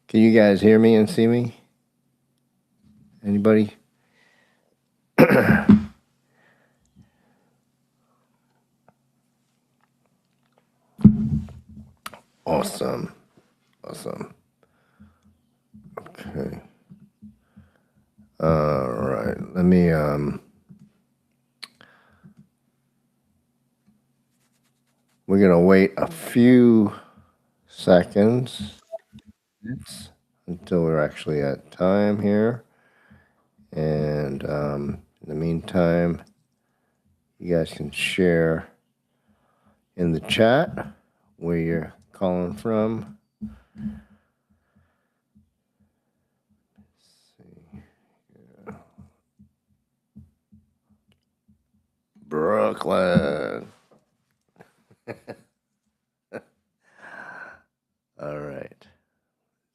Can you guys hear me and see me? Anybody? Awesome. Awesome. Okay. All right. Let me we're going to wait a few seconds until we're actually at time here. And in the meantime, you guys can share in the chat where you're calling from. Brooklyn. All right.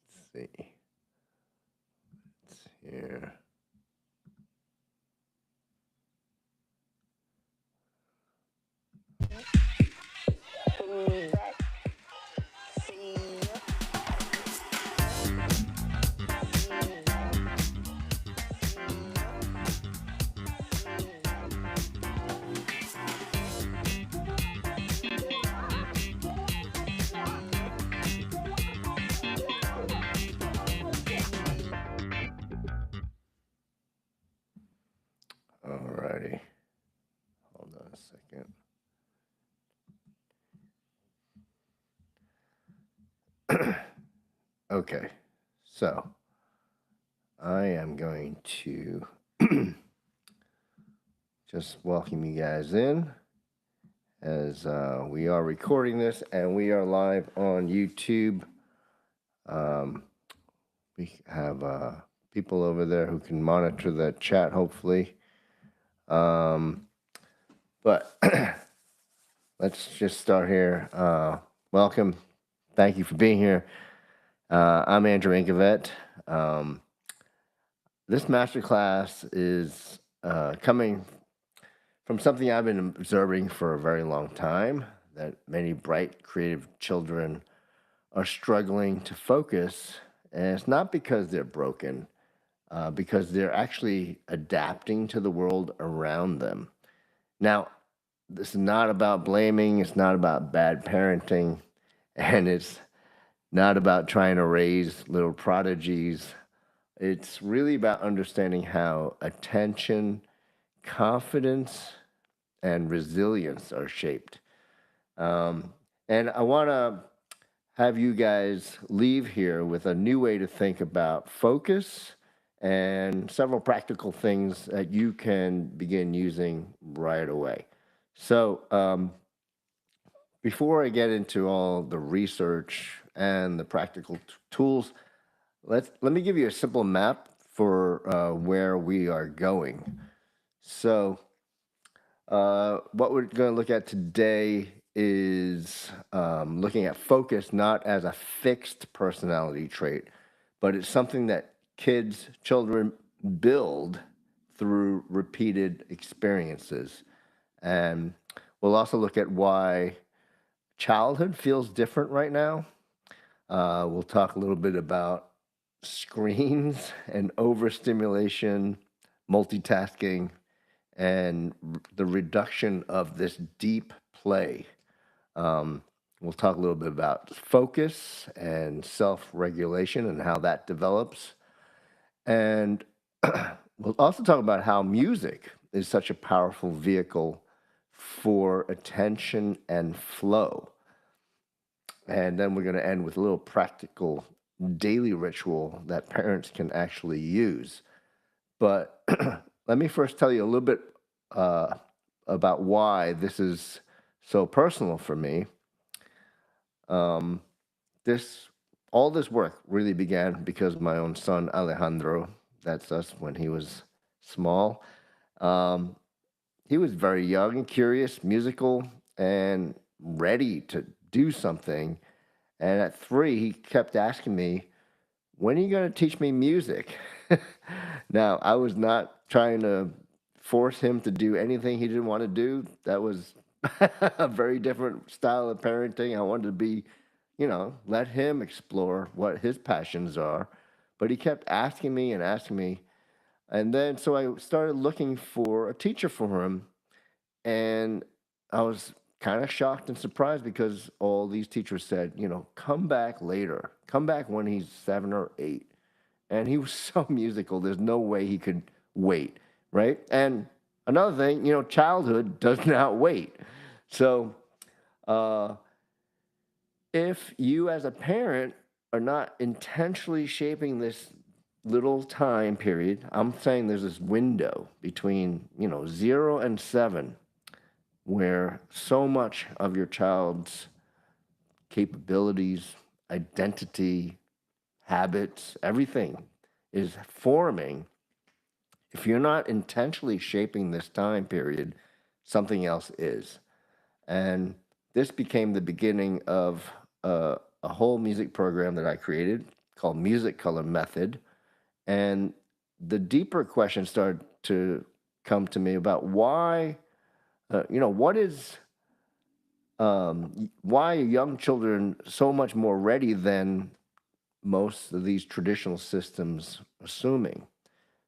Let's see. It's here. Alrighty. Hold on a second. Okay. So I am going to just welcome you guys in as we are recording this and we are live on YouTube. We have people over there who can monitor the chat, hopefully. But let's just start here. Welcome. Thank you for being here. I'm Andrew Inkovet. This masterclass is coming from something I've been observing for a very long time, that many bright, creative children are struggling to focus. And it's not because they're broken, because they're actually adapting to the world around them. Now, this is not about blaming, it's not about bad parenting, and it's not about trying to raise little prodigies. It's really about understanding how attention, confidence, and resilience are shaped. And I want to have you guys leave here with a new way to think about focus and several practical things that you can begin using right away. So, before I get into all the research and the practical tools, let me give you a simple map for where we are going. So, what we're going to look at today is looking at focus not as a fixed personality trait, but it's something that children build through repeated experiences. And we'll also look at why childhood feels different right now. We'll talk a little bit about screens and overstimulation, multitasking, and the reduction of this deep play. We'll talk a little bit about focus and self regulation and how that develops. And we'll also talk about how music is such a powerful vehicle for attention and flow. And then we're going to end with a little practical daily ritual that parents can actually use. But let me first tell you a little bit about why this is so personal for me. This all this work really began because of my own son Alejandro. That's us when he was small. Um, he was very young and curious, musical, and ready to do something. And at 3, he kept asking me, "When are you going to teach me music?" Now, I was not trying to force him to do anything he didn't want to do. That was a very different style of parenting. I wanted to be let him explore what his passions are. But he kept asking me and asking me. And then so I started looking for a teacher for him. And I was kind of shocked and surprised because all these teachers said, come back later, come back when he's 7 or 8. And he was so musical, there's no way he could wait, right? And another thing, childhood does not wait. So, uh, if you as a parent are not intentionally shaping this little time period, I'm saying there's this window between, 0 and 7 where so much of your child's capabilities, identity, habits, everything is forming. If you're not intentionally shaping this time period, something else is. And this became the beginning of a whole music program that I created called Music Color Method. And the deeper questions started to come to me about what is, why are young children so much more ready than most of these traditional systems assuming?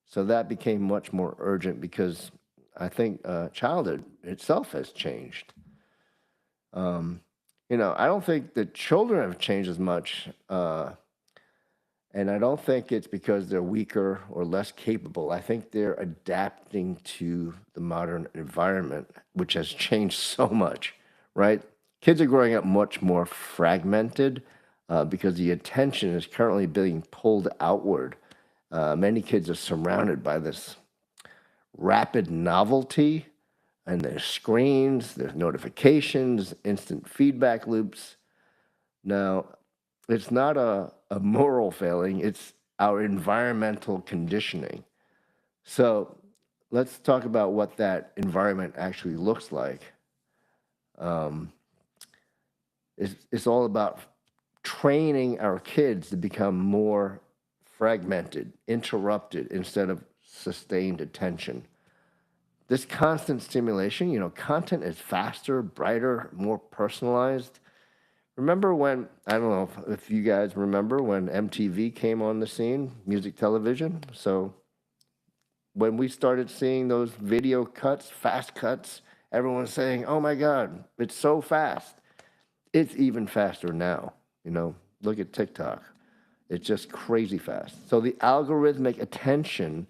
So that became much more urgent because I think childhood itself has changed. Um, I don't think the children have changed as much, and I don't think it's because they're weaker or less capable. I think they're adapting to the modern environment, which has changed so much, right? Kids are growing up much more fragmented because the attention is currently being pulled outward. Many kids are surrounded by this rapid novelty, and there's screens, there's notifications, instant feedback loops. Now, it's not a moral failing, it's our environmental conditioning. So let's talk about what that environment actually looks like. Um, it's all about training our kids to become more fragmented, interrupted, instead of sustained attention. This constant stimulation, content is faster, brighter, more personalized. Remember when, I don't know if you guys remember when MTV came on the scene, music television? So when we started seeing those video cuts, fast cuts, everyone's saying, oh my God, it's so fast. It's even faster now. Look at TikTok. It's just crazy fast. So the algorithmic attention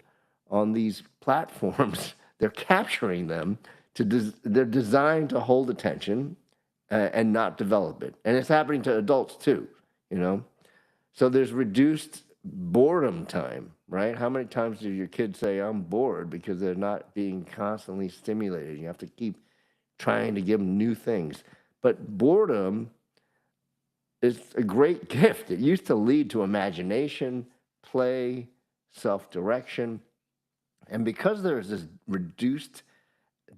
on these platforms, they're capturing them they're designed to hold attention and not develop it. And it's happening to adults too, you know. So there's reduced boredom time, right? How many times do your kids say I'm bored because they're not being constantly stimulated? You have to keep trying to give them new things. But boredom is a great gift. It used to lead to imagination, play, self direction. And because there's this reduced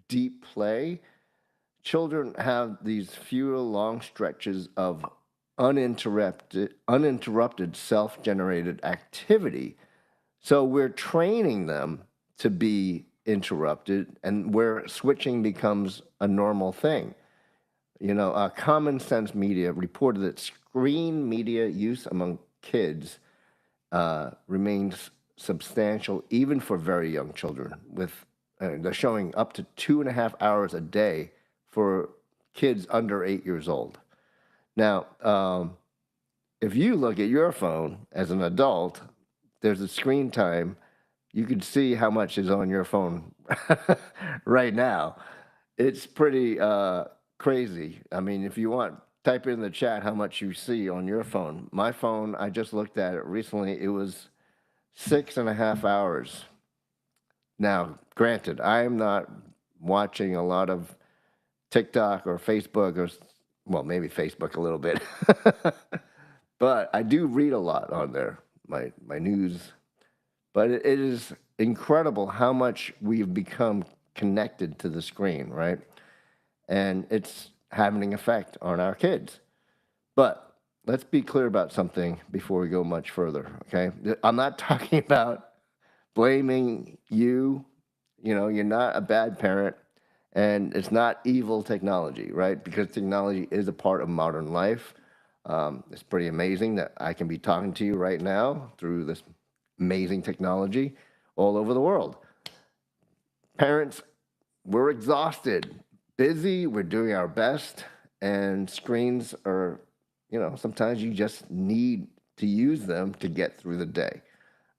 deep play, children have these fewer long stretches of uninterrupted self-generated activity. So we're training them to be interrupted, and where switching becomes a normal thing. Common Sense Media reported that screen media use among kids remains substantial even for very young children. With they're showing up to 2.5 hours a day for kids under 8 years old. Now, if you look at your phone as an adult, there's a screen time. You can see how much is on your phone right now. It's pretty crazy. I mean, if you want, type in the chat how much you see on your phone. My phone, I just looked at it recently. It was 6.5 hours. Now, granted, I am not watching a lot of TikTok or Facebook or, well, maybe Facebook a little bit, but I do read a lot on there, my news. But it is incredible how much we've become connected to the screen, right? And it's having an effect on our kids. But let's be clear about something before we go much further, okay? I'm not talking about blaming you. You're not a bad parent, and it's not evil technology, right? Because technology is a part of modern life. It's pretty amazing that I can be talking to you right now through this amazing technology all over the world. Parents, we're exhausted, busy, we're doing our best, and screens are, sometimes you just need to use them to get through the day.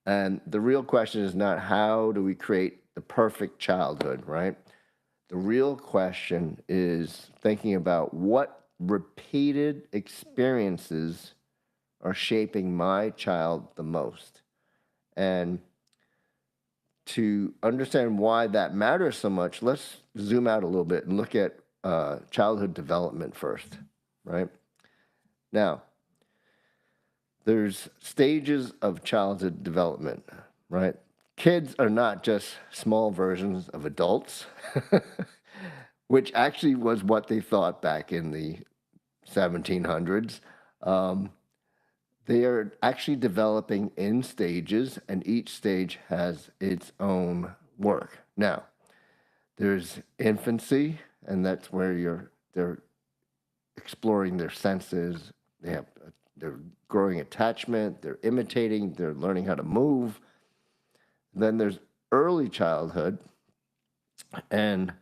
And the real question is not how do we create the perfect childhood, right? The real question is thinking about what repeated experiences are shaping my child the most. And to understand why that matters so much, let's zoom out a little bit and look at childhood development first, right? Now, there's stages of childhood development, right? Kids are not just small versions of adults, which actually was what they thought back in the 1700s. Um, they are actually developing in stages, and each stage has its own work. Now, there's infancy, and that's where they're exploring their senses. They're growing attachment. They're imitating. They're learning how to move. Then there's early childhood, and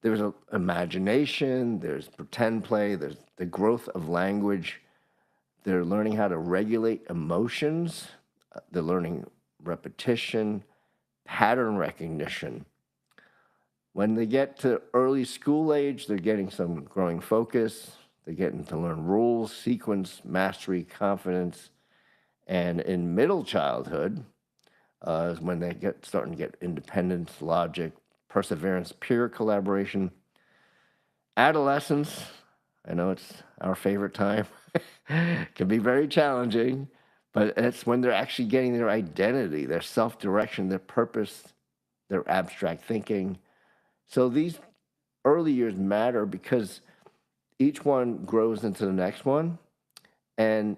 there's a imagination. There's pretend play. There's the growth of language. They're learning how to regulate emotions. They're learning repetition, pattern recognition. When they get to early school age, they're getting some growing focus. They're getting to learn rules, sequence, mastery, confidence. And in middle childhood is when they get starting to get independence, logic, perseverance, peer collaboration. Adolescence, I know it's our favorite time, can be very challenging, but it's when they're actually getting their identity, their self-direction, their purpose, their abstract thinking. So these early years matter because each one grows into the next one. And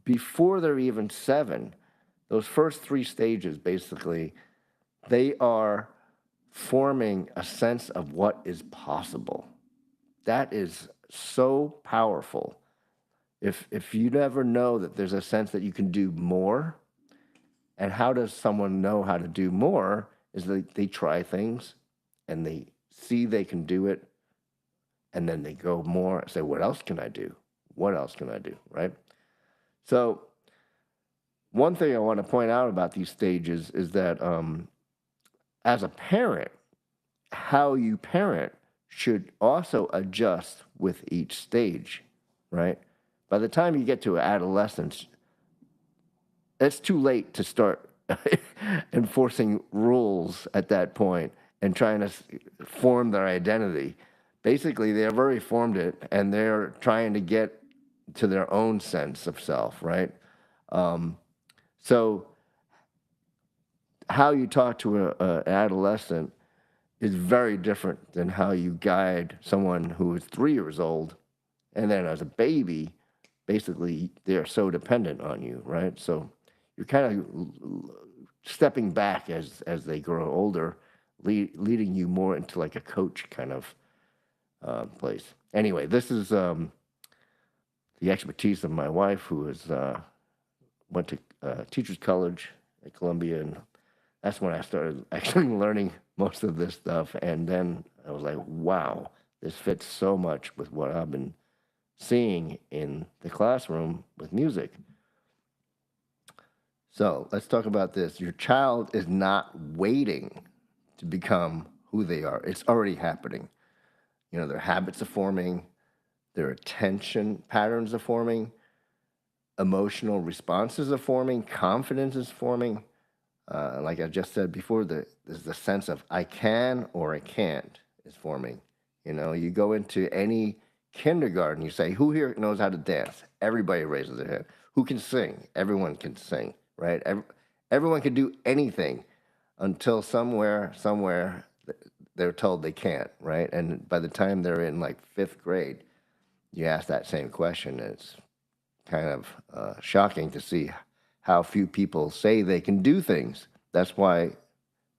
before they're even 7, those first 3 stages, basically, they are forming a sense of what is possible. That is so powerful. If you never know that there's a sense that you can do more, and how does someone know how to do more is they try things and they see they can do it, and then they go more and say, what else can I do? What else can I do, right? So one thing I want to point out about these stages is that as a parent, how you parent should also adjust with each stage, right? By the time you get to adolescence, it's too late to start enforcing rules at that point and trying to form their identity. Basically, they've already formed it and they're trying to get to their own sense of self, right? So, how you talk to an adolescent is very different than how you guide someone who is 3 years old. And then as a baby, basically, they're so dependent on you, right? So, you're kind of stepping back as they grow older, leading you more into like a coach kind of place. Anyway, this is the expertise of my wife, who has went to teachers college at Columbia, and that's when I started actually learning most of this stuff. And then I was like, wow, this fits so much with what I've been seeing in the classroom with music. So let's talk about this. Your child is not waiting to become who they are. It's already happening. Their habits are forming, their attention patterns are forming, emotional responses are forming, confidence is forming. Like I just said before, there's the sense of I can or I can't is forming. You go into any kindergarten, you say, who here knows how to dance? Everybody raises their hand. Who can sing? Everyone can sing, right? Everyone can do anything until somewhere, they're told they can't, right? And by the time they're in like 5th grade, you ask that same question. And it's kind of shocking to see how few people say they can do things. That's why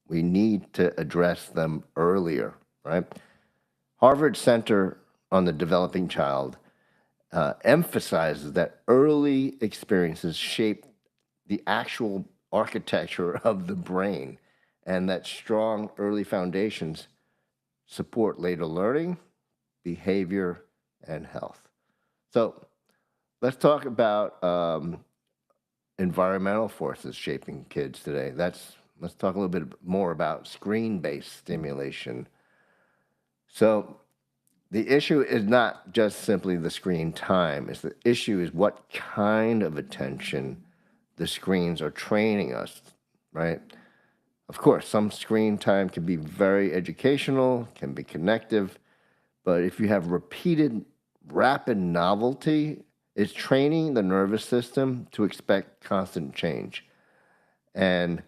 we need to address them earlier, right? Harvard Center on the Developing Child emphasizes that early experiences shape the actual architecture of the brain, and that strong early foundations support later learning, behavior, and health. So let's talk about environmental forces shaping kids today. Let's talk a little bit more about screen-based stimulation. So the issue is not just simply the screen time. It's the issue is what kind of attention the screens are training us, right? Of course, some screen time can be very educational, can be connective, but if you have repeated rapid novelty, it's training the nervous system to expect constant change. And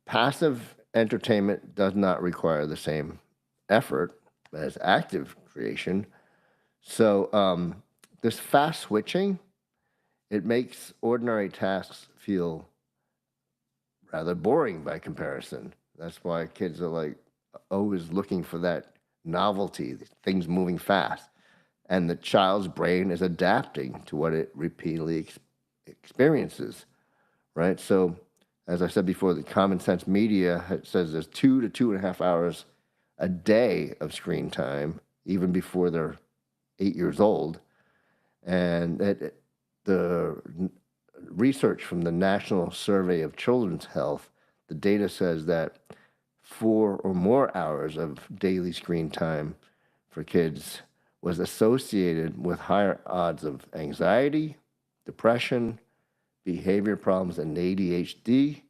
passive entertainment does not require the same effort as active creation. So this fast switching, it makes ordinary tasks feel rather boring by comparison. That's why kids are like always looking for that novelty, things moving fast. And the child's brain is adapting to what it repeatedly experiences, right? So, as I said before, the Common Sense Media says there's 2 to 2.5 hours a day of screen time, even before they're 8 years old. And the research from the National Survey of Children's Health, the data says that 4 or more hours of daily screen time for kids was associated with higher odds of anxiety, depression, behavior problems, and ADHD,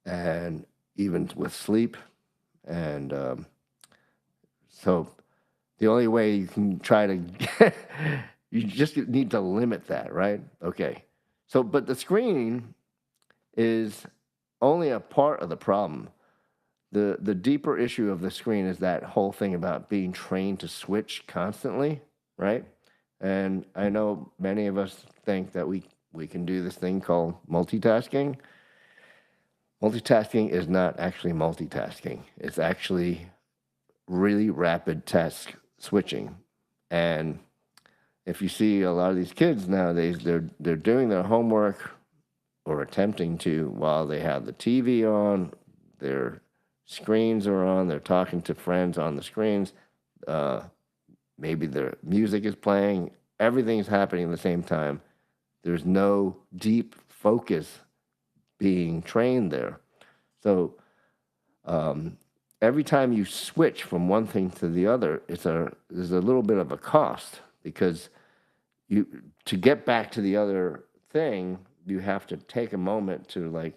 and even with sleep. And so the only way you can try to you just need to limit that, right? Okay. So, but the screen is only a part of the problem. The deeper issue of the screen is that whole thing about being trained to switch constantly, right? And I know many of us think that we can do this thing called multitasking. Multitasking is not actually multitasking. It's actually really rapid task switching. And if you see a lot of these kids nowadays, they're doing their homework or attempting to while they have the TV on, their screens are on, they're talking to friends on the screens, maybe their music is playing, everything's happening at the same time. There's no deep focus being trained there. So every time you switch from one thing to the other, there's a little bit of a cost, because to get back to the other thing, you have to take a moment to like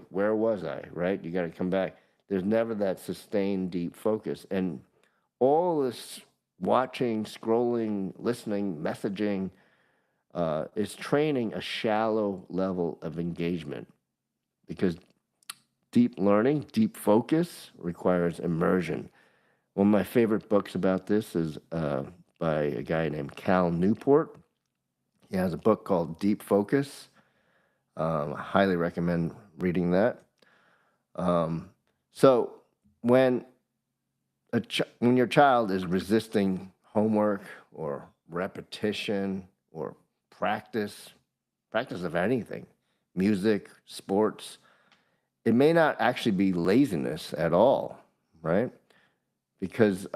where was I, right? You got to come back. There's never that sustained deep focus, and all this watching, scrolling, listening, messaging is training a shallow level of engagement, because deep learning, deep focus requires immersion. One of my favorite books about this is by a guy named Cal Newport. He has a book called Deep Focus. I highly recommend reading that. So when when your child is resisting homework or repetition or practice of anything, music, sports, it may not actually be laziness at all, right? Because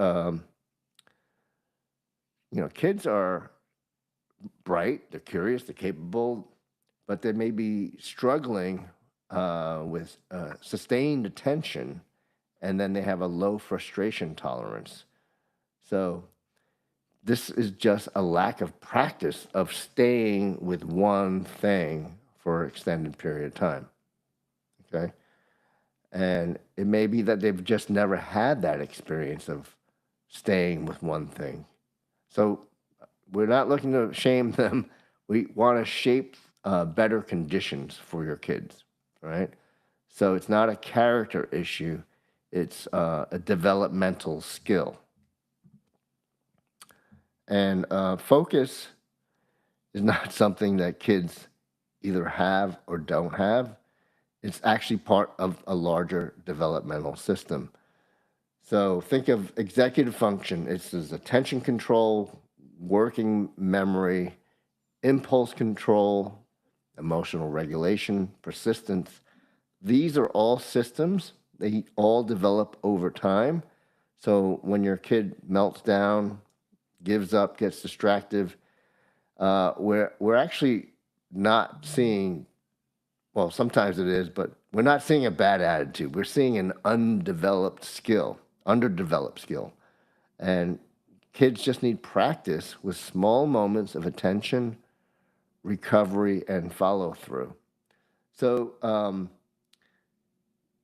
kids are bright, they're curious, they're capable, but they may be struggling with sustained attention, and then they have a low frustration tolerance. So this is just a lack of practice of staying with one thing for an extended period of time. Okay. And it may be that they've just never had that experience of staying with one thing. So we're not looking to shame them. We want to shape better conditions for your kids, right? So it's not a character issue, it's a developmental skill. And focus is not something that kids either have or don't have. It's actually part of a larger developmental system. So think of executive function. It's attention control, working memory, impulse control, emotional regulation, persistence. These are all systems. They all develop over time. So when your kid melts down, gives up, gets distracted, we're actually not seeing, well, sometimes it is, but we're not seeing a bad attitude. We're seeing an underdeveloped skill. And kids just need practice with small moments of attention, recovery, and follow through. So,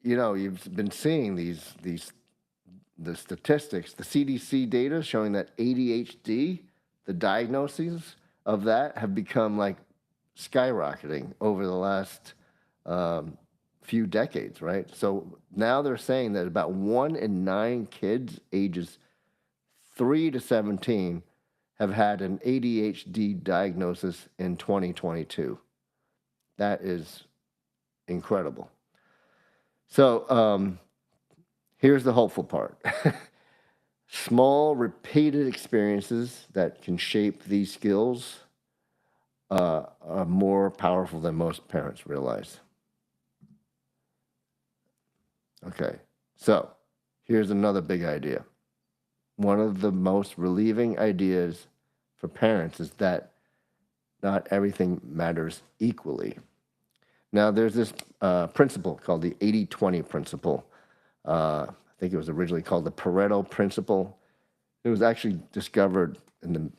you've been seeing the statistics, the CDC data showing that ADHD, the diagnoses of that have become like skyrocketing over the last few decades, right? So now they're saying that about 1 in 9 kids ages 3 to 17 have had an ADHD diagnosis in 2022. That is incredible. So here's the hopeful part. Small, repeated experiences that can shape these skills are more powerful than most parents realize. Okay, so here's another big idea. One of the most relieving ideas for parents is that not everything matters equally. Now, there's this principle called the 80-20 principle. I think it was originally called the Pareto principle. It was actually discovered in the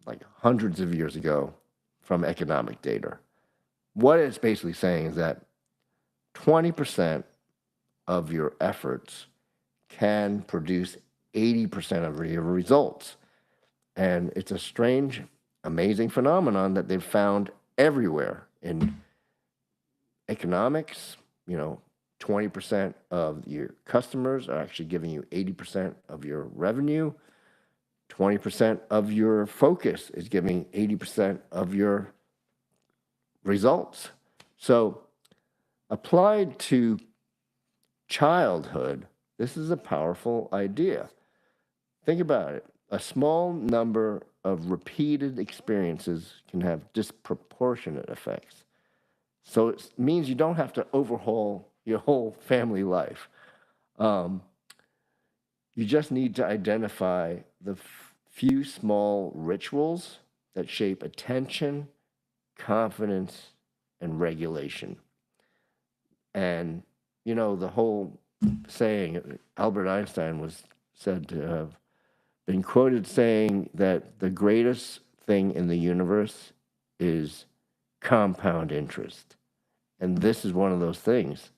like hundreds of years ago from economic data. What it's basically saying is that 20% of your efforts can produce 80% of your results. And it's a strange, amazing phenomenon that they've found everywhere in economics. 20% of your customers are actually giving you 80% of your revenue. 20% of your focus is giving 80% of your results. So applied to childhood, this is a powerful idea. Think about it. A small number of repeated experiences can have disproportionate effects. So it means you don't have to overhaul your whole family life. You just need to identify the few small rituals that shape attention, confidence, and regulation. And, the whole saying, Albert Einstein was said to have been quoted saying that the greatest thing in the universe is compound interest. And this is one of those things.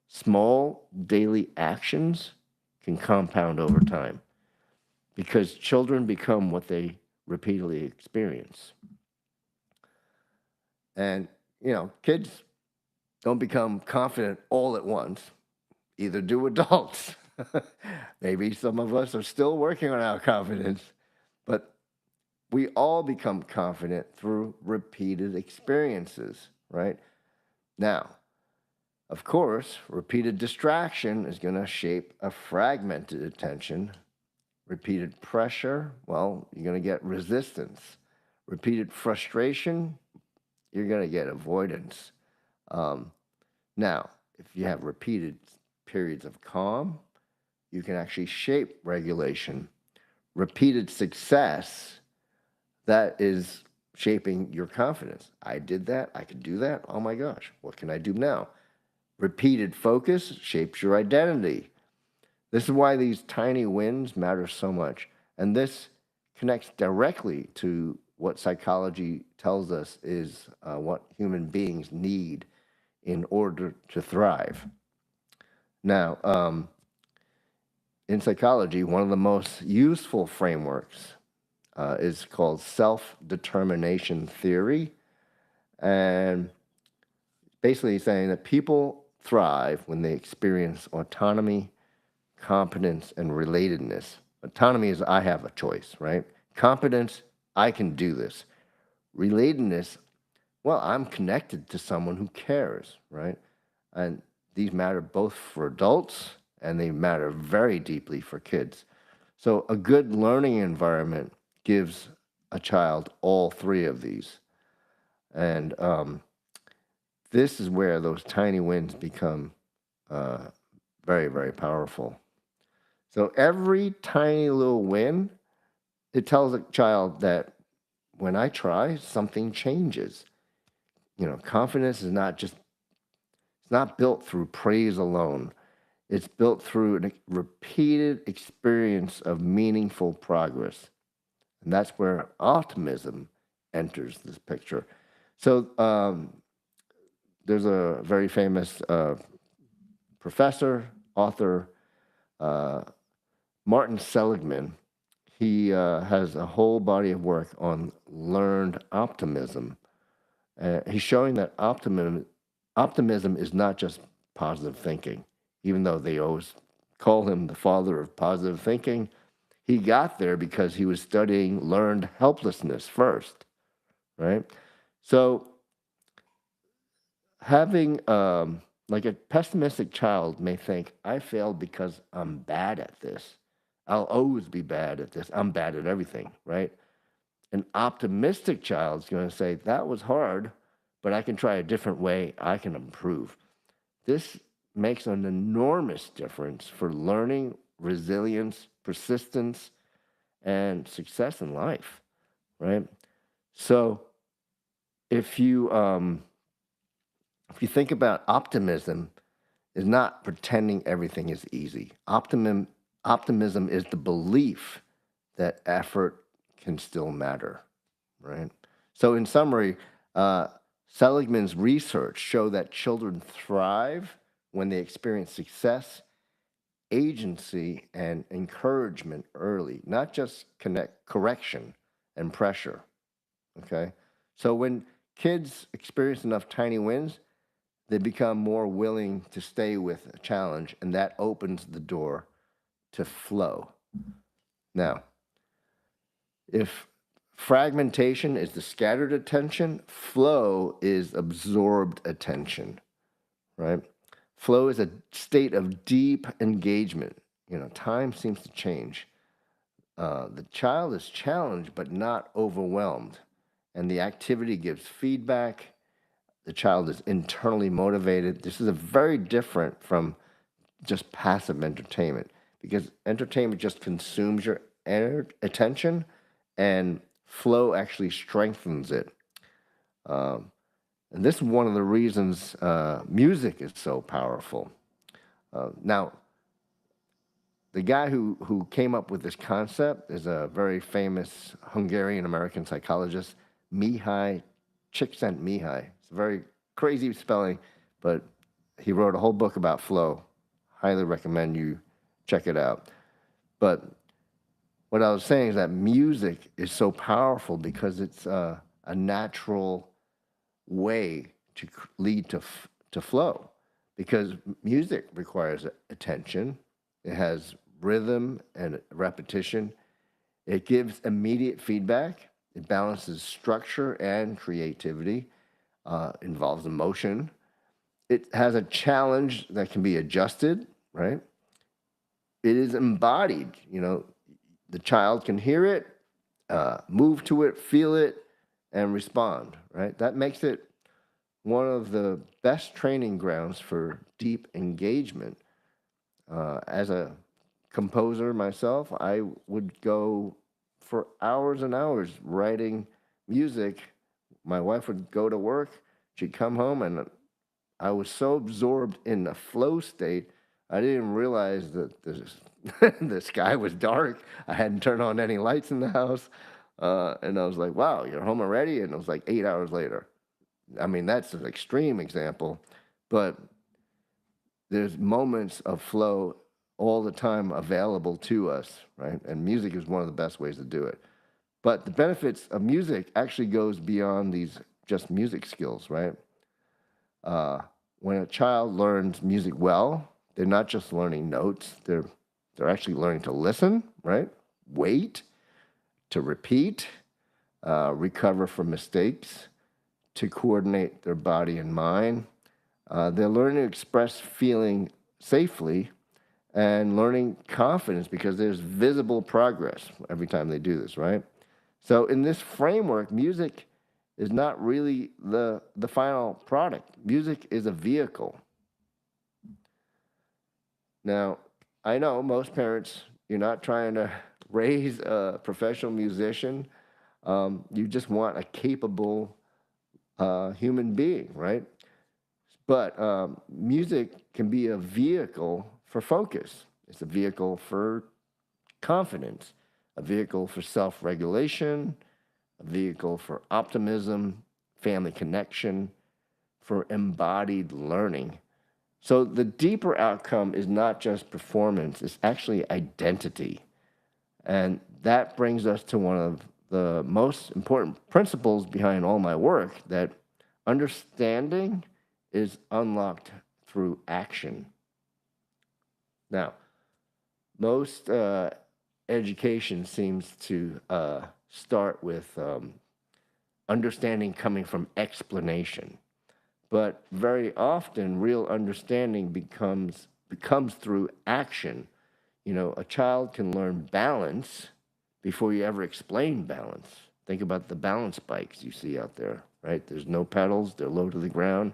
Small daily actions can compound over time because children become what they repeatedly experience. And, kids don't become confident all at once. Either do adults. Maybe some of us are still working on our confidence, but we all become confident through repeated experiences, right? Now, of course, repeated distraction is going to shape a fragmented attention. Repeated pressure, well, you're going to get resistance. Repeated frustration, you're going to get avoidance. Now, if you have repeated periods of calm, you can actually shape regulation. Repeated success, that is shaping your confidence. I did that. I could do that. Oh my gosh, what can I do now? Repeated focus shapes your identity. This is why these tiny wins matter so much. And this connects directly to what psychology tells us is what human beings need in order to thrive. Now, in psychology, one of the most useful frameworks is called self-determination theory. And basically saying that people thrive when they experience autonomy, competence, and relatedness. Autonomy is I have a choice, right? Competence, I can do this. Relatedness, well, I'm connected to someone who cares, right? And these matter both for adults and they matter very deeply for kids. So a good learning environment gives a child all three of these. And this is where those tiny wins become uh, very, very powerful. So every tiny little win, it tells a child that when I try, something changes. Confidence is not just, it's not built through praise alone. It's built through a repeated experience of meaningful progress. And that's where optimism enters this picture. So there's a very famous professor, author, uh, Martin Seligman. He has a whole body of work on learned optimism. He's showing that optimism is not just positive thinking, even though they always call him the father of positive thinking. He got there because he was studying learned helplessness first, right? So having like a pessimistic child may think, I failed because I'm bad at this. I'll always be bad at this. I'm bad at everything, right? An optimistic child's going to say, that was hard, but I can try a different way. I can improve. This makes an enormous difference for learning, resilience, persistence, and success in life, right? So if you think about optimism, is not pretending everything is easy. Optimism is the belief that effort can still matter, right? So, in summary, Seligman's research show that children thrive when they experience success, agency, and encouragement early, not just correction and pressure. Okay, so when kids experience enough tiny wins, they become more willing to stay with a challenge, and that opens the door to flow. Now, if fragmentation is the scattered attention, flow is absorbed attention, right? Flow is a state of deep engagement. Time seems to change. The child is challenged but not overwhelmed, and the activity gives feedback. The child is internally motivated. This is a very different from just passive entertainment, because entertainment just consumes your attention, and flow actually strengthens it. Um, and this is one of the reasons music is so powerful. Now, the guy who came up with this concept is a very famous Hungarian American psychologist, Mihaly Csikszentmihalyi. It's a very crazy spelling, but he wrote a whole book about flow. Highly recommend you check it out. But what I was saying is that music is so powerful because it's a natural way to lead to flow. Because music requires attention, it has rhythm and repetition, it gives immediate feedback, it balances structure and creativity, involves emotion. It has a challenge that can be adjusted, right? It is embodied. The child can hear it, move to it, feel it, and respond, right? That makes it one of the best training grounds for deep engagement. As a composer myself, I would go for hours and hours writing music. My wife would go to work, she'd come home, and I was so absorbed in the flow state, I didn't realize that the sky was dark. I hadn't turned on any lights in the house. And I was like, wow, you're home already? And it was like 8 hours later. I mean, that's an extreme example, but there's moments of flow all the time available to us, right? And music is one of the best ways to do it. But the benefits of music actually goes beyond these just music skills, right? When a child learns music well, they're not just learning notes, they're actually learning to listen, right? Wait, to repeat, recover from mistakes, to coordinate their body and mind. They're learning to express feeling safely and learning confidence because there's visible progress every time they do this, right? So in this framework, music is not really the final product. Music is a vehicle. Now, I know most parents, you're not trying to raise a professional musician. You just want a capable human being, right? But music can be a vehicle for focus. It's a vehicle for confidence, a vehicle for self regulation, a vehicle for optimism, family connection, for embodied learning. So the deeper outcome is not just performance, it's actually identity. And that brings us to one of the most important principles behind all my work, that understanding is unlocked through action. Now, most education seems to start with understanding coming from explanation, but very often real understanding becomes through action. You know, a child can learn balance before you ever explain balance. Think about the balance bikes you see out there, right? There's no pedals, they're low to the ground.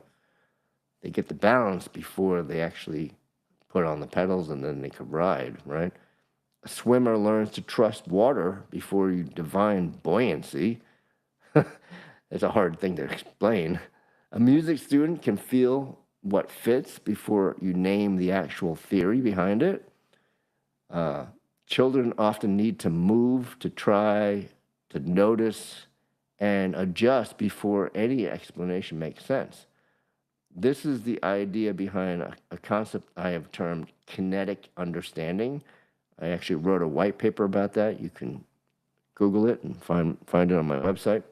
They get the balance before they actually put on the pedals, and then they can ride, right? A swimmer learns to trust water before you define buoyancy. It's a hard thing to explain. A music student can feel what fits before you name the actual theory behind it. Children often need to move, to try, to notice, and adjust before any explanation makes sense. This is the idea behind a concept I have termed kinetic understanding. I actually wrote a white paper about that. You can Google it and find it on my website.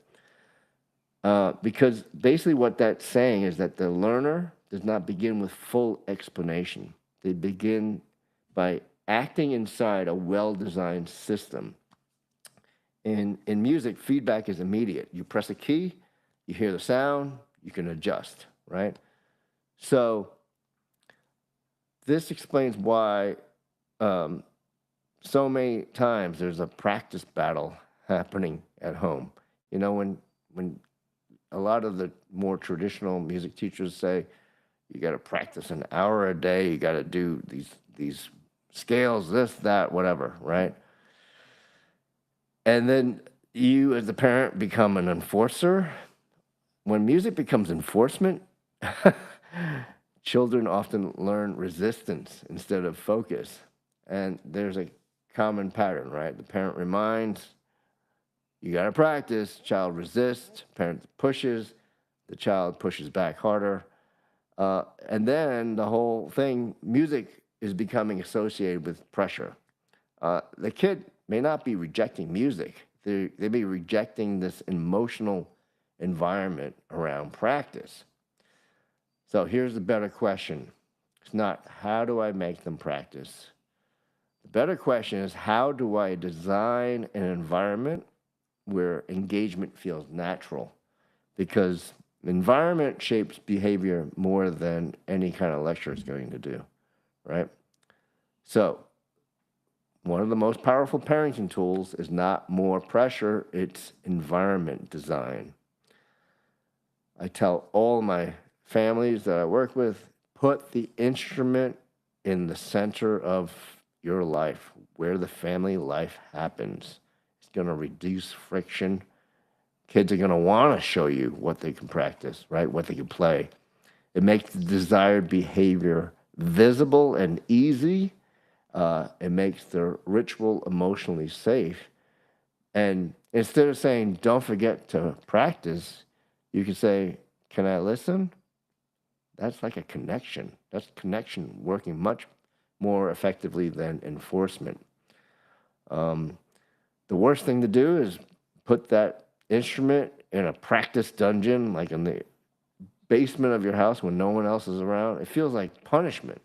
Because basically what that's saying is that the learner does not begin with full explanation. They begin by acting inside a well-designed system. In music, feedback is immediate. You press a key, you hear the sound, you can adjust, right? So this explains why so many times there's a practice battle happening at home. You know, when a lot of the more traditional music teachers say you got to practice an hour a day, you got to do these scales, this, that, whatever, right? And then you, as the parent, become an enforcer. When music becomes enforcement, children often learn resistance instead of focus. And there's a common pattern, right? The parent reminds, you got to practice, child resists, parent pushes, the child pushes back harder. And then the whole thing, music is becoming associated with pressure. The kid may not be rejecting music, they may be rejecting this emotional environment around practice. So here's the better question. It's not how do I make them practice? The better question is how do I design an environment where engagement feels natural? Because environment shapes behavior more than any kind of lecture is going to do, right? So one of the most powerful parenting tools is not more pressure, it's environment design. I tell all my families that I work with, put the instrument in the center of your life, where the family life happens. It's going to reduce friction. Kids are going to want to show you what they can practice, right? What they can play. It makes the desired behavior visible and easy. It makes the ritual emotionally safe. And instead of saying, don't forget to practice, you can say, can I listen? That's like a connection. That's connection working much more effectively than enforcement. The worst thing to do is put that instrument in a practice dungeon, like in the basement of your house when no one else is around. It feels like punishment.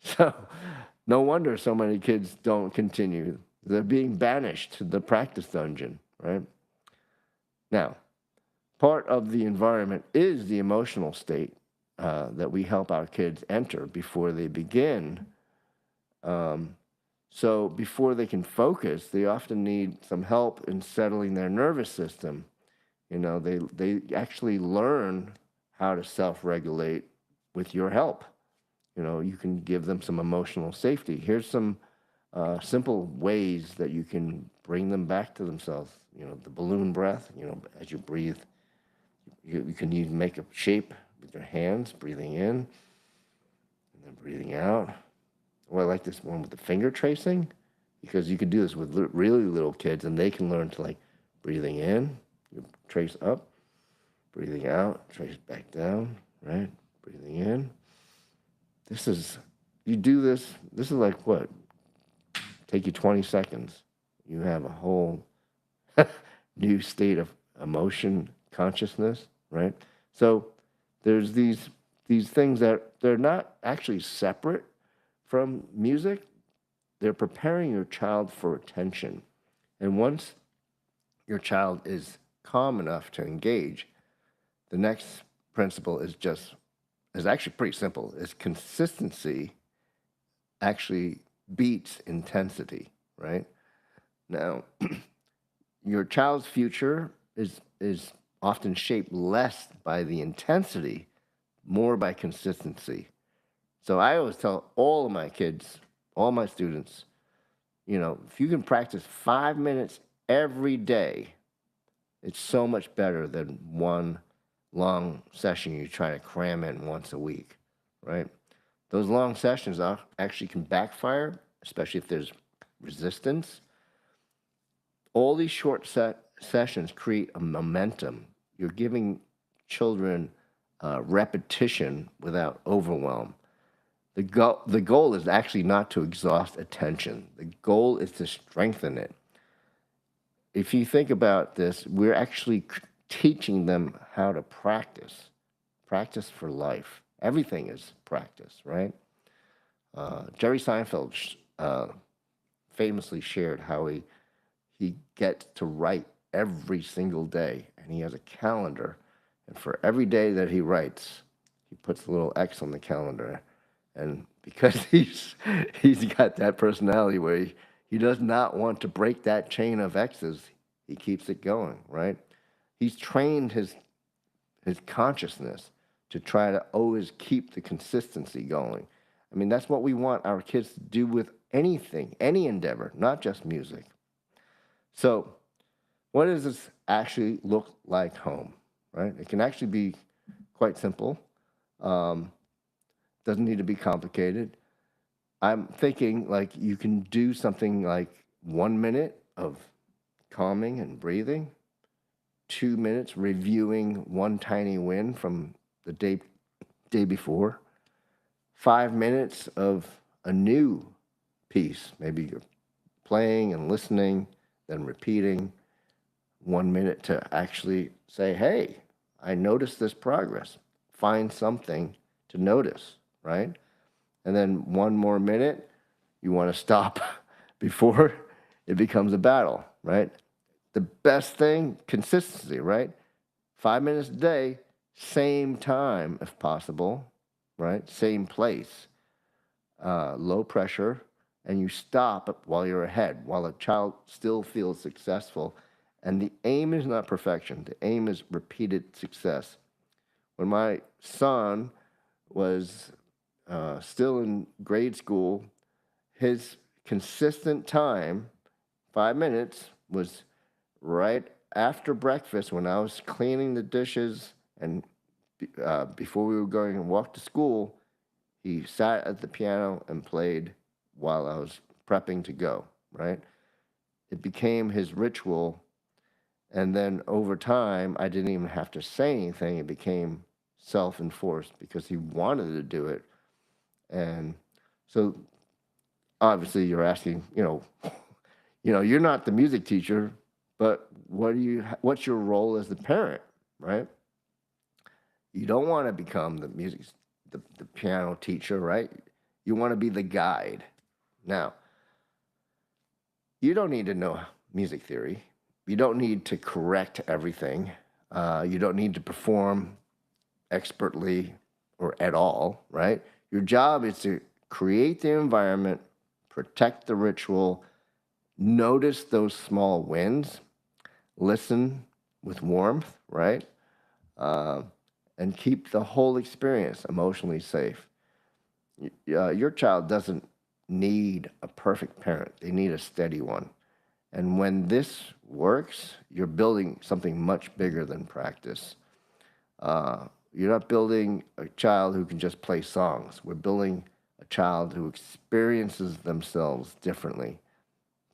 So no wonder so many kids don't continue. They're being banished to the practice dungeon, right? Now, part of the environment is the emotional state that we help our kids enter before they begin So before they can focus, they often need some help in settling their nervous system. They actually learn how to self-regulate with your help. You can give them some emotional safety. Here's some simple ways that you can bring them back to themselves. The balloon breath, as you breathe, you can make a shape with your hands, breathing in and then breathing out. Oh, I like this one with the finger tracing, because you could do this with really little kids and they can learn to, like, breathing in, you trace up, breathing out, trace back down, right? Breathing in. You do this, this is like what? Take you 20 seconds. You have a whole new state of emotion, consciousness, right? So there's these things that they're not actually separate from music. They're preparing your child for attention. And once your child is calm enough to engage, the next principle is actually pretty simple. Is consistency actually beats intensity, right? Now, your child's future is often shaped less by the intensity, more by consistency. So I always tell all of my kids, all my students, if you can practice 5 minutes every day, it's so much better than one long session you try to cram in once a week, right? Those long sessions actually can backfire, especially if there's resistance. All these short sessions create a momentum. You're giving children repetition without overwhelm. The goal is actually not to exhaust attention. The goal is to strengthen it. If you think about this, we're actually teaching them how to practice. Practice for life. Everything is practice, right? Jerry Seinfeld famously shared how he gets to write every single day, and he has a calendar, and for every day that he writes, he puts a little X on the calendar. And because he's got that personality where he does not want to break that chain of X's, he keeps it going, right? He's trained his consciousness to try to always keep the consistency going. I mean, that's what we want our kids to do with anything, any endeavor, not just music. So, what does this actually look like home, right? It can actually be quite simple. Doesn't need to be complicated. I'm thinking like you can do something like 1 minute of calming and breathing, 2 minutes reviewing one tiny win from the day before, 5 minutes of a new piece. Maybe you're playing and listening, then repeating. 1 minute to actually say, hey, I noticed this progress. Find something to notice, right? And then 1 more minute, you want to stop before it becomes a battle, right? The best thing, consistency, right? 5 minutes a day, same time if possible, right? Same place, low pressure, and you stop while you're ahead, while the child still feels successful. And the aim is not perfection, the aim is repeated success. When my son was still in grade school, his consistent time, 5 minutes, was right after breakfast when I was cleaning the dishes and before we were going and walk to school. He sat at the piano and played while I was prepping to go, right? It became his ritual. And then over time, I didn't even have to say anything. It became self-enforced because he wanted to do it. And so obviously you're asking, you're not the music teacher, but what's your role as the parent, right? You don't want to become the piano teacher, right? You want to be the guide. Now, you don't need to know music theory. You don't need to correct everything. You don't need to perform expertly or at all, right? Your job is to create the environment, protect the ritual, notice those small wins, listen with warmth, right? Uh, and keep the whole experience emotionally safe. Your child doesn't need a perfect parent, they need a steady one. And when this works, you're building something much bigger than practice. You're not building a child who can just play songs. We're building a child who experiences themselves differently.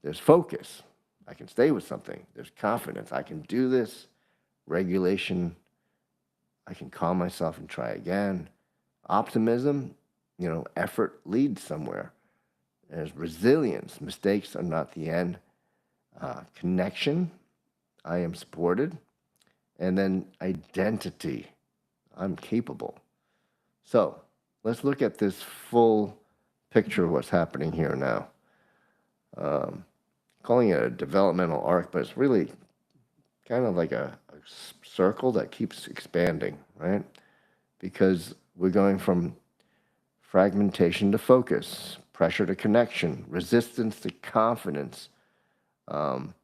There's focus. I can stay with something. There's confidence. I can do this. Regulation. I can calm myself and try again. Optimism, effort leads somewhere. There's resilience. Mistakes are not the end. Connection. I am supported. And then identity. I'm capable. So let's look at this full picture of what's happening here now. Calling it a developmental arc, but it's really kind of like a circle that keeps expanding, right? Because we're going from fragmentation to focus, pressure to connection, resistance to confidence. Modern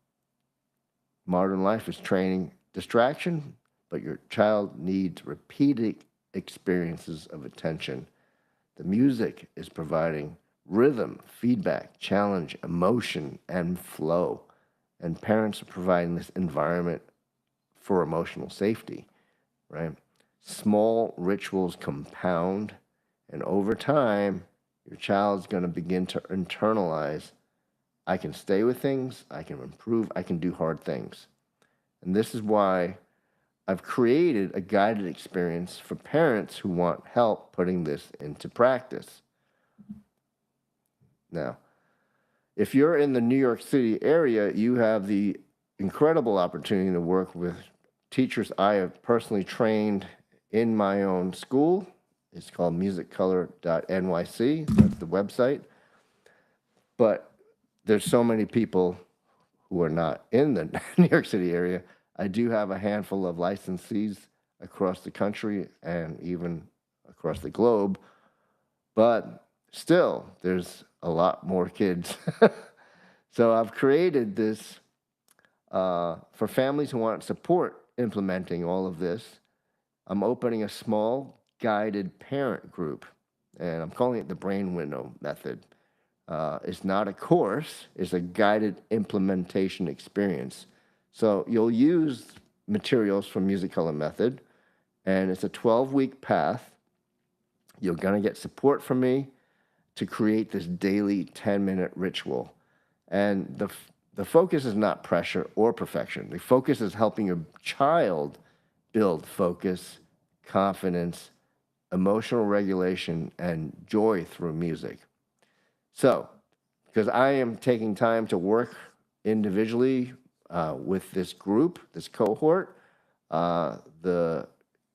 life is training distraction, but your child needs repeated experiences of attention. The music is providing rhythm, feedback, challenge, emotion, and flow. And parents are providing this environment for emotional safety, right? Small rituals compound, and over time, your child's going to begin to internalize, I can stay with things, I can improve, I can do hard things. And this is why I've created a guided experience for parents who want help putting this into practice. Now, if you're in the New York City area, you have the incredible opportunity to work with teachers I have personally trained in my own school. It's called musiccolor.nyc. That's the website. But there's so many people who are not in the New York City area. I do have a handful of licensees across the country and even across the globe. But still, there's a lot more kids. So I've created this for families who want support implementing all of this. I'm opening a small guided parent group, and I'm calling it the Brain Window Method. It's not a course, it's a guided implementation experience. So you'll use materials from Music Color Method, and it's a 12-week path. You're going to get support from me to create this daily 10-minute ritual. And the focus is not pressure or perfection. The focus is helping your child build focus, confidence, emotional regulation, and joy through music. So, because I am taking time to work individually with this group, this cohort, the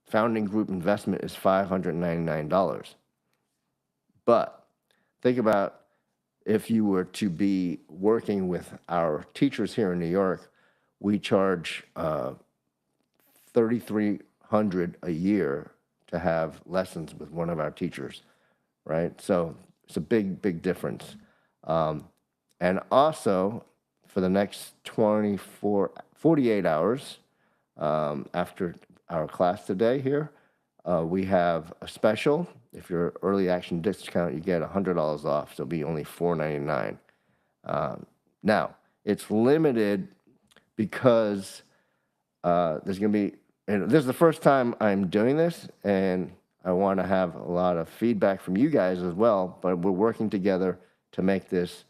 founding group investment is $599. But think about if you were to be working with our teachers here in New York, we charge $3,300 a year to have lessons with one of our teachers, right? So it's a big difference. And also, for the next 48 hours after our class today here, we have a special. If you're early action discount, you get $100 off, so it'll be only $499. Now, it's limited because there's going to be, and this is the first time I'm doing this, and I want to have a lot of feedback from you guys as well, but we're working together to make this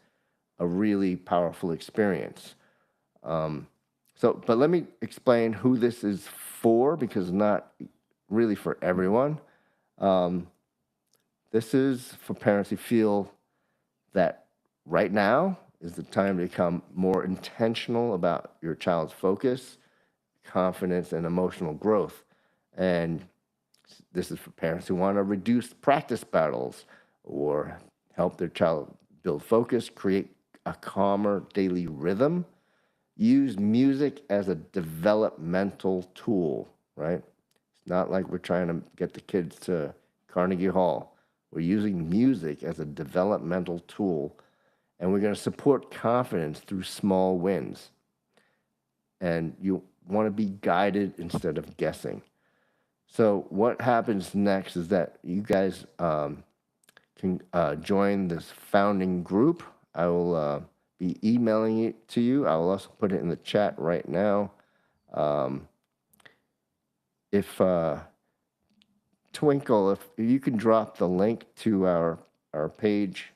a really powerful experience. But let me explain who this is for, because it's not really for everyone. This is for parents who feel that right now is the time to become more intentional about your child's focus, confidence, and emotional growth. And this is for parents who want to reduce practice battles or help their child build focus, create a calmer daily rhythm, use music as a developmental tool, right? It's not like we're trying to get the kids to Carnegie Hall. We're using music as a developmental tool, And we're going to support confidence through small wins. And you want to be guided instead of guessing. So what happens next is that you guys can join this founding group. I will be emailing it to you. I will also put it in the chat right now. Um, if Twinkle, if you can drop the link to our page,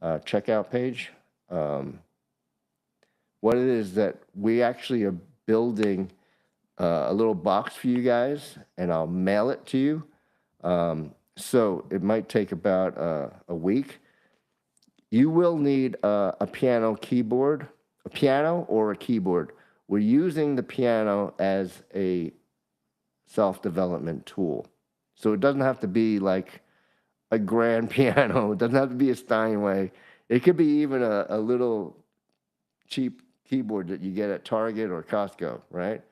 checkout page. What it is that we actually are building a little box for you guys, and I'll mail it to you. So it might take about a week. You will need a piano keyboard, a piano or a keyboard. We're using the piano as a self-development tool. So it doesn't have to be like a grand piano. It doesn't have to be a Steinway. It could be even a little cheap keyboard that you get at Target or Costco, right?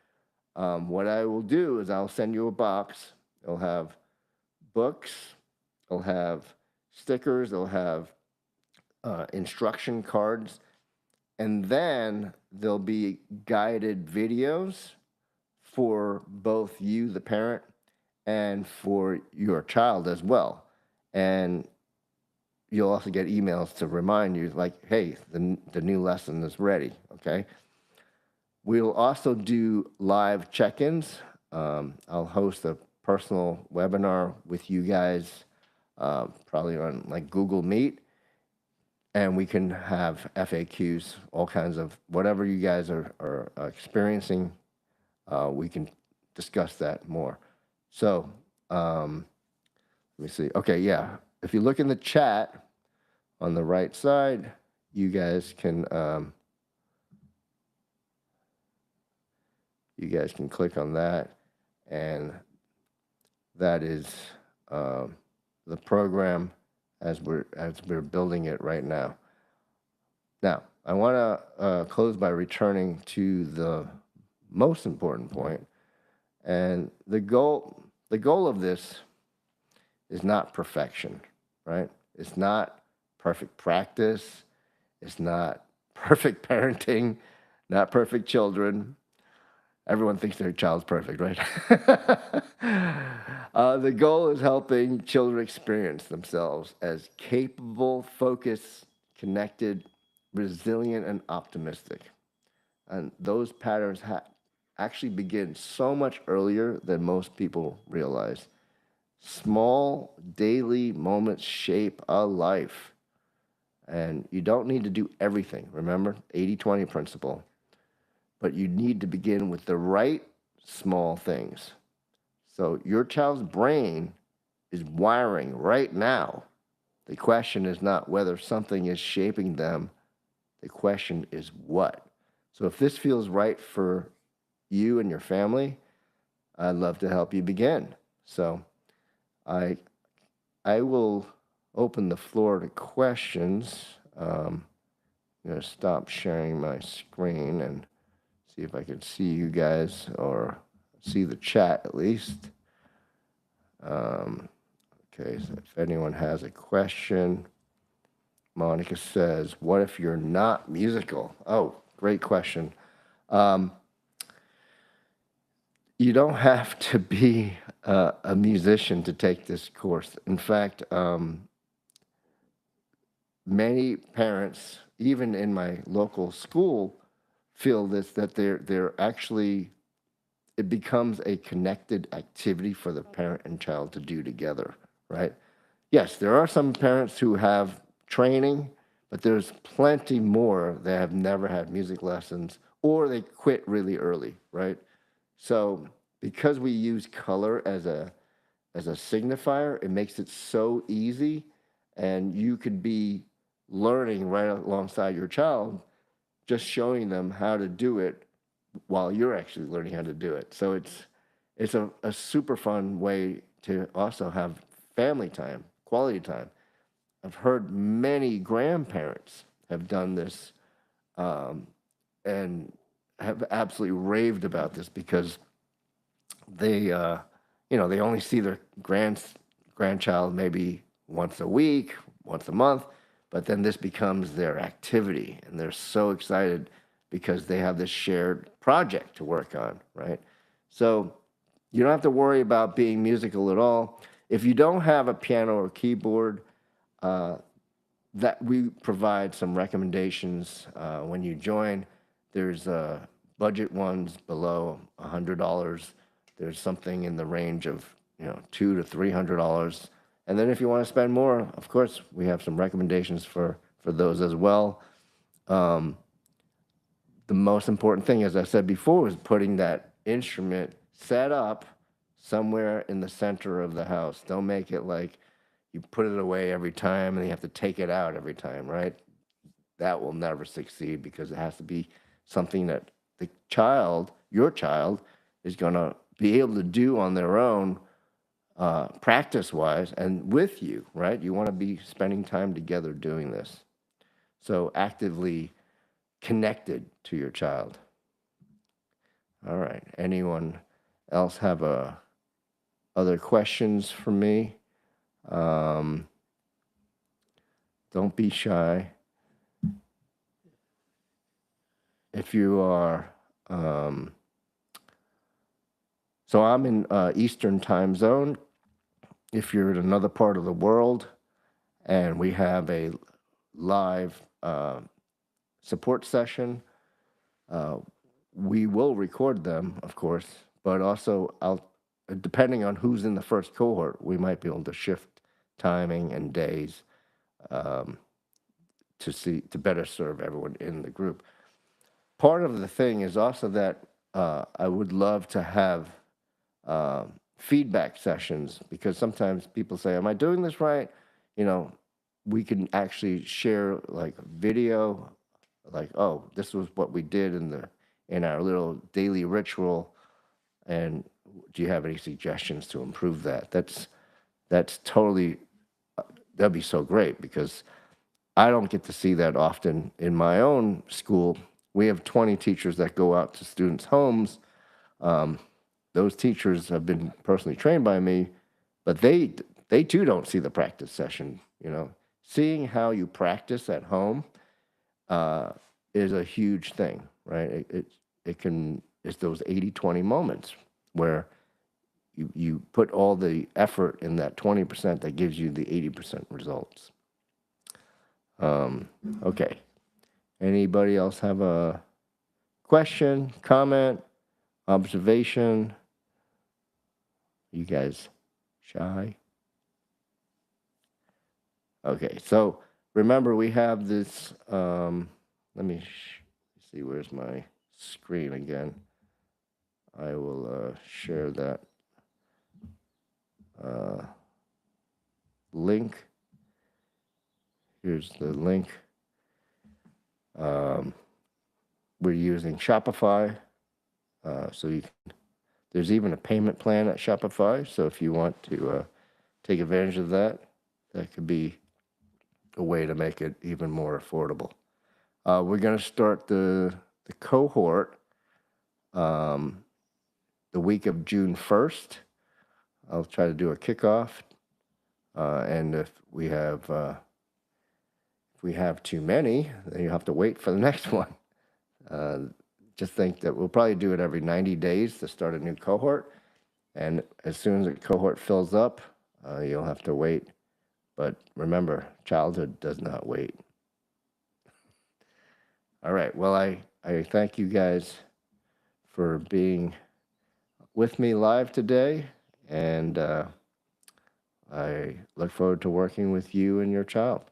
What I will do is I'll send you a box. It'll have books, it'll have stickers, it'll have instruction cards, and then there'll be guided videos for both you, the parent, and for your child as well. And you'll also get emails to remind you, like, hey, the new lesson is ready, okay? We'll also do live check-ins. I'll host a personal webinar with you guys, probably on like Google Meet, and we can have FAQs, all kinds of whatever you guys are experiencing. We can discuss that more. So let me see. Okay, yeah. If you look in the chat on the right side, you guys can click on that, and that is the program as we're building it right now. Now, I want to close by returning to the most important point, and the goal of this is not perfection, right? It's not perfect practice. It's not perfect parenting, not perfect children. Everyone thinks their child's perfect, right? The goal is helping children experience themselves as capable, focused, connected, resilient, and optimistic. And those patterns actually begin so much earlier than most people realize. Small daily moments shape a life. And you don't need to do everything. Remember, 80-20 principle. But you need to begin with the right small things. So your child's brain is wiring right now. The question is not whether something is shaping them. The question is what. So if this feels right for you and your family, I'd love to help you begin. So I will open the floor to questions. I'm going to stop sharing my screen and see if I can see you guys or see the chat at least. Okay, so if anyone has a question, Monica says, what if you're not musical? Oh, great question. You don't have to be a musician to take this course. In fact, many parents, even in my local school, feel that they're actually, it becomes a connected activity for the parent and child to do together, right? Yes, there are some parents who have training, but there's plenty more that have never had music lessons or they quit really early, right? So because we use color as a signifier, it makes it so easy, and you could be learning right alongside your child, just showing them how to do it while you're actually learning how to do it. So it's a super fun way to also have family time, quality time. I've heard many grandparents have done this and have absolutely raved about this because they they only see their grandchild maybe once a week, once a month, but then this becomes their activity, and they're so excited because they have this shared project to work on, right? So you don't have to worry about being musical at all. If you don't have a piano or keyboard, that we provide some recommendations when you join. There's budget ones below $100. There's something in the range of $200 to $300, and then if you want to spend more, of course, we have some recommendations for those as well. The most important thing, as I said before, is putting that instrument set up somewhere in the center of the house. Don't make it like you put it away every time and you have to take it out every time, right? That will never succeed because it has to be something that the child, your child, is going to be able to do on their own, practice wise, and with you, right? You want to be spending time together doing this. So actively connected to your child. All right. Anyone else have other questions for me? Don't be shy. If you are, so I'm in Eastern time zone. If you're in another part of the world and we have a live support session, we will record them, of course, but also depending on who's in the first cohort, we might be able to shift timing and days to better serve everyone in the group. Part of the thing is also that I would love to have feedback sessions, because sometimes people say, "Am I doing this right?" We can actually share like video, like, "Oh, this was what we did in our little daily ritual, and do you have any suggestions to improve that?" That's totally that'd be so great, because I don't get to see that often in my own school. We have 20 teachers that go out to students' homes. Those teachers have been personally trained by me, but they too don't see the practice session. Seeing how you practice at home is a huge thing, right? It's those 80-20 moments where you put all the effort in that 20% that gives you the 80% results. Okay. Anybody else have a question, comment, observation? You guys shy? Okay, so remember we have this, let me see, where's my screen again? I will share that link. Here's the link. We're using Shopify, so there's even a payment plan at Shopify. So if you want to take advantage of that, that could be a way to make it even more affordable. We're going to start the cohort the week of June 1st. I'll try to do a kickoff, and if we have too many, then you have to wait for the next one. Just think that we'll probably do it every 90 days to start a new cohort. And as soon as the cohort fills up, you'll have to wait. But remember, childhood does not wait. All right. Well, I thank you guys for being with me live today. And I look forward to working with you and your child.